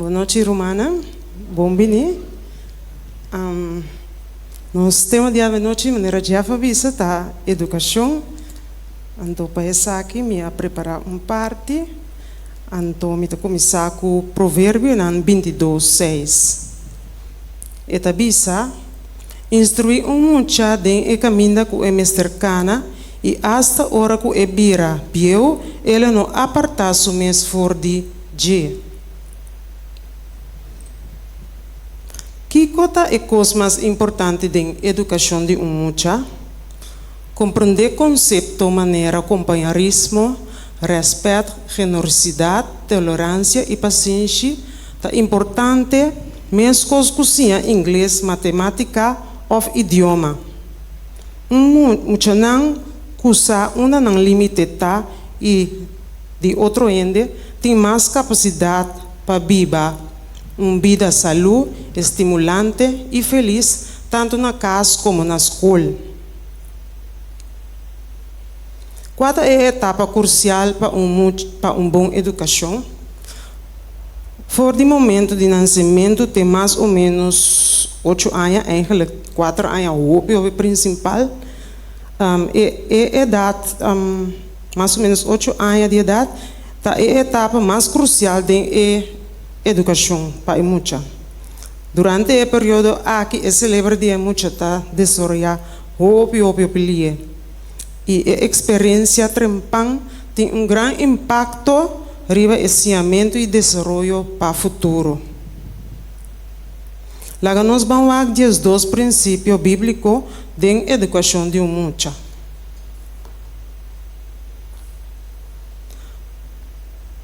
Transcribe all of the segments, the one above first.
Boa noite, Romana. Bom bini. Nós temos dia de noite maneira de avisa tá educação. Então para essa aqui me preparar parte. Então me começar com o provérbio na 22:6. Eta bisa instruir mucha den e caminha com e mestercana e hasta hora com e bira pieu ele não apartar su mes for de G. Que cota é coisa mais importante da educação de mucha? Compreender conceito, maneira, companheirismo, respeito, generosidade, tolerância e paciência é importante, mesmo com cozinha inglês, matemática ou idioma. Mucha não cusa uma não limitada e de outro ende tem mais capacidade para viver vida saúde, estimulante e feliz, tanto na casa como na escola. Qual é a etapa crucial para boa educação? For de momento de nascimento tem mais ou menos 8 anos, eigenlijk 4 anos o principal. Idade, mais ou menos 8 anos de idade, é a etapa mais crucial da educação para mucha. Durante o período aqui se celebra dia mucha tá desarrollar hopi pelie. E a experiência trempan tem grande impacto riba ensinamento e desenvolvimento para o futuro. Lá nós vamos ver os dois princípios bíblicos da educação de mucha.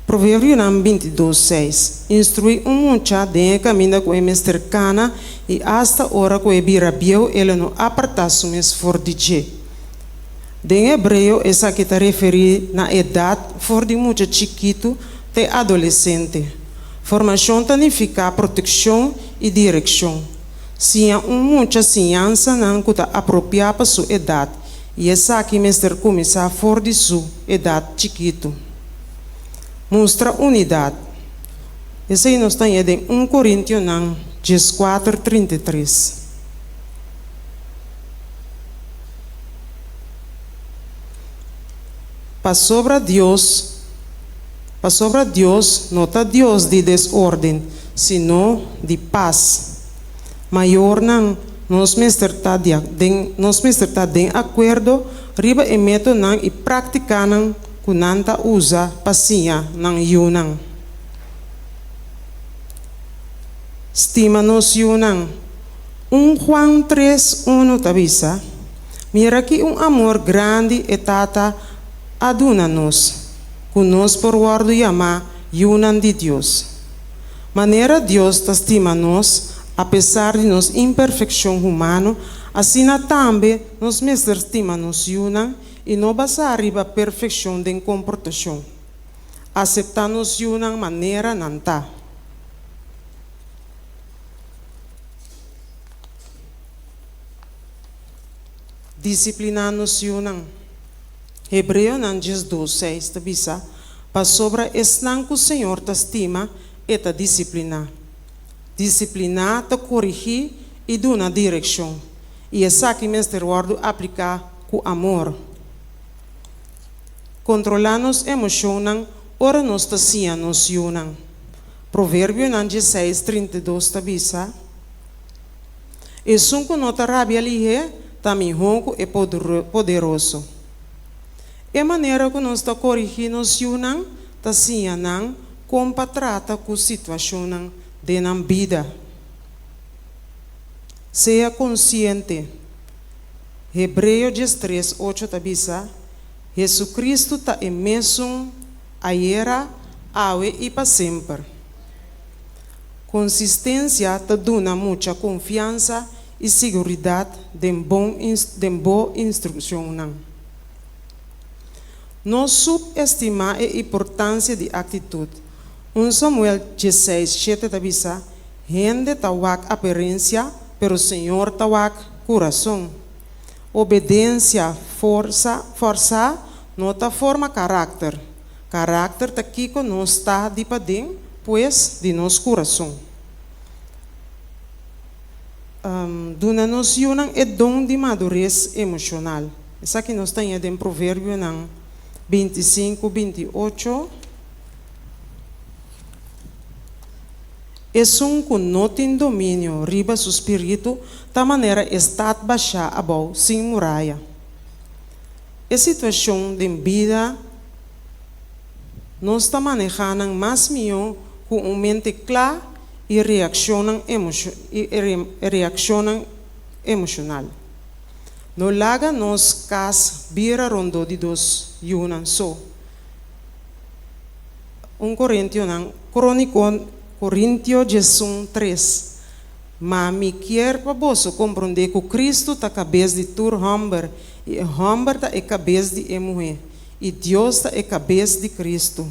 Provérbio 22:6. Instruir mucha de caminho com a mestercana e hasta hora com a birabieu ele não aparta su mes for de G. Em hebreu, essa que está referindo na idade for de muito chiquito até adolescente. Formação significa proteção e direção. Se há muita ciência não está apropriada para sua idade, e essa que mestre começa for de sua idade chiquito. Mostra unidade. Esse aí nós temos em 1 Coríntios 14:33. Para sobre Deus não está Deus de desordem, sino de paz. Maior não, nós mestre está de acordo, riba e método não e prática não, kunanta usa paciência não yunang. Estima nos yunang. 1 Juan 3:1 tabisa. Mira que amor grande e tata aduna-nos, conosco por guardo yama yunan de Deus. Maneira Deus estima-nos, apesar de nos imperfeição humana, assim também nos mestres estima-nos yunan e não basta arriba a perfeição de comportação. Aceitar-nos yunan maneira nanta. Disciplinar-nos yunan. Hebreu 12:6 tabisa, para sobre esnan que o Senhor te estima e te disciplinar. Disciplinar, te corrigir e dar uma direção. E essa que mestre guardo aplicar com amor. Controlar nos emoções, ora nos te sia nos yunan. Provérbio 16:32 tabisa. E sunco nota rabia lihe, também ronco e poderoso. E a maneira que nós está corrigindo nos yunan, está sianang, como trata com a situação de na vida. Seja consciente. Hebreu 13:8 tabisa. Jesucristo está em mesmo ayer, hoje e para sempre. Consistência te dá muita confiança e segurança de boa instrução. Não subestimar a importância de atitude. 1 Samuel 16:7 tabisa. Gente tawak aparência, pero o Senhor tawak coração. Obediência, força, nota forma caráter. Caráter tá aqui que não está de padem, pues, de nosso coração. Duna-nos yunang dom de madurez emocional. Essa aqui nós temos em provérbio 25, 28. Es que não tem domínio riba seu espírito, da maneira está baixar abau sem muralha. A situação de vida nós está manejando mais melhor com uma mente clara e reacionam emocional. No laga nos cas bira rondo de dos yunan so. Corintio Jesus 3. Mas me quer para você compreender que Cristo está cabeça de tur homem e homem está cabeça de mulher e Deus está cabeça de Cristo.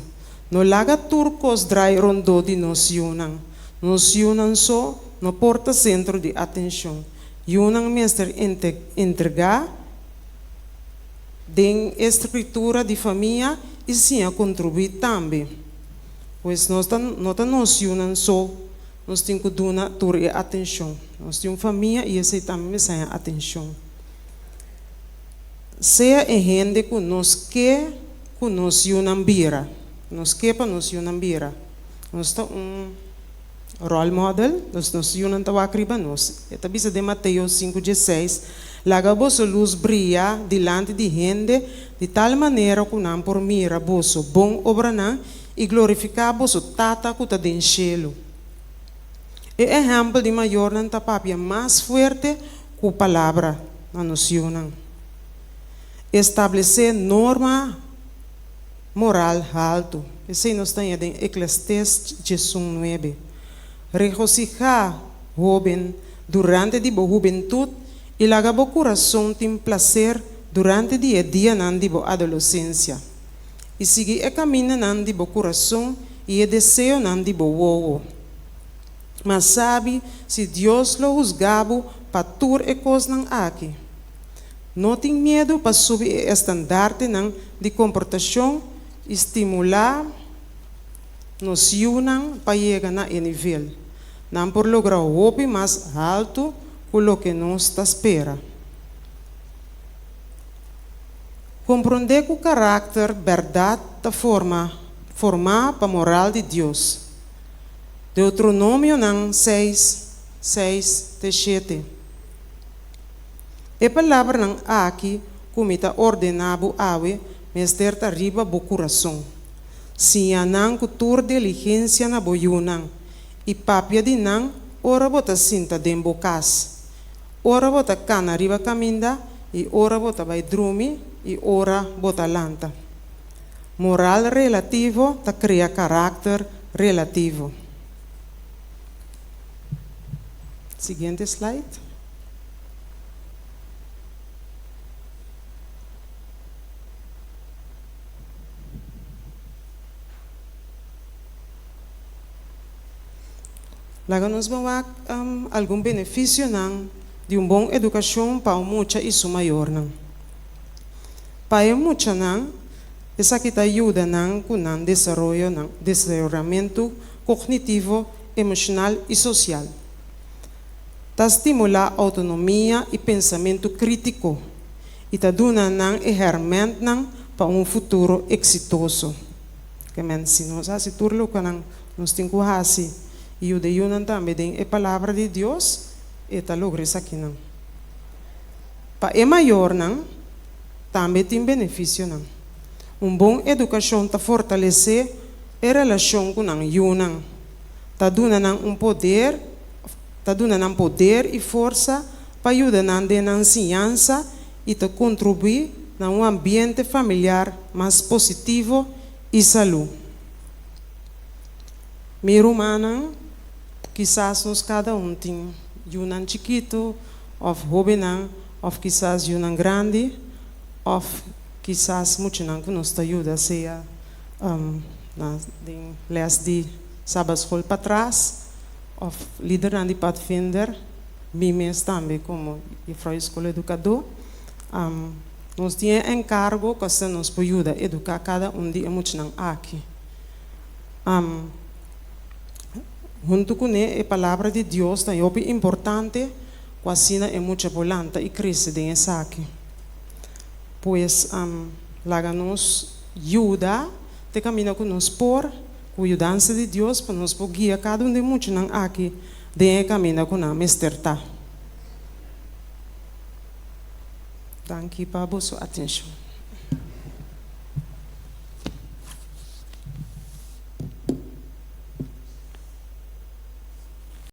No laga turcos drai rondo de nos yunan. Nos yunan so no porta centro de atenção. Yunan mestre entregar den estrutura de família e sim a contribuir também. Pois nós nos yunan so nós temos que dar atenção. Nós temos família e esse também me sai atenção. Seja em gente que nos yunan bira. Nos que para nos yunan bira. Nós estamos role model, nos yunan tawakriba nos. Esta bisa de Mateus 5:16. Laga vossa luz brilha delante de gente de tal maneira que não por mira vosso bom obra não e glorificar vosso tata que está den cielo. E exemplo de maior não tá papia mais forte que a palavra na nos yunan. Estabelecer norma moral alto. Esse nós temos em Eclesiastes 19. Regocijar joven durante de bo juventud e laga bo coração tem prazer durante de dia nan de bo adolescência. E seguir caminho nan de bo coração e desejo nan de bo wowo. Mas sabe se Deus lo juzgabo para tur e cos nan aqui. Não tem medo para subir o estandarte nan de comportação, estimular nos yunan para chegar na nível. Não por lograr o hobby mais alto que o que nos está espera. Compreender que o caráter, verdade, da formar para a moral de Deus. Deuteronômio 6:7. A palavra não aqui, como está ordenado awe, mester arriba bo coração. Se a não cultura diligência na boiunan, e papia de não, ora bota cinta de embocas. Ora bota cana riba caminda, e ora bota vai drumi, e ora bota lanta. Moral relativo, ta cria caráter relativo. Siguiente slide. Laga nos vamos algum benefício não de boa educação para muita isso maior não. Para muita não, essa que ajuda não com o desenvolvimento cognitivo, emocional e social. Tá estimular autonomia e pensamento crítico e tá dando não ferramenta não para futuro exitoso. Que men se nós assim turlo que nós temos que fazer e o de Yunan também tem a palavra de Deus e está logrando isso aqui não. Para é maior não, também tem benefício não. Boa educação está fortalecer a relação com o Yunan. Está dando poder, poder e força para ajudar na ensinança e está contribuir a ambiente familiar mais positivo e saúde. Meu humano, quizás nós cada tem Yunan chiquito, ou jovem, ou quizás Yunan grande, ou quizás muito não que nos ajuda, seja les de sabascol para trás, ou líder de Pathfinder, mimes também como a escola educador. Nós temos encargo que nos ajuda a educar cada de muito não aqui. junto com a palavra de Deus, é muito importante, quase é muito volante e cresce nesse aqui. Pois, laga-nos ajuda, te caminha com nós por, com a ajudança de Deus, para nos guiar cada de muito não aqui, de caminho com a mesterta. Danke para a sua atenção.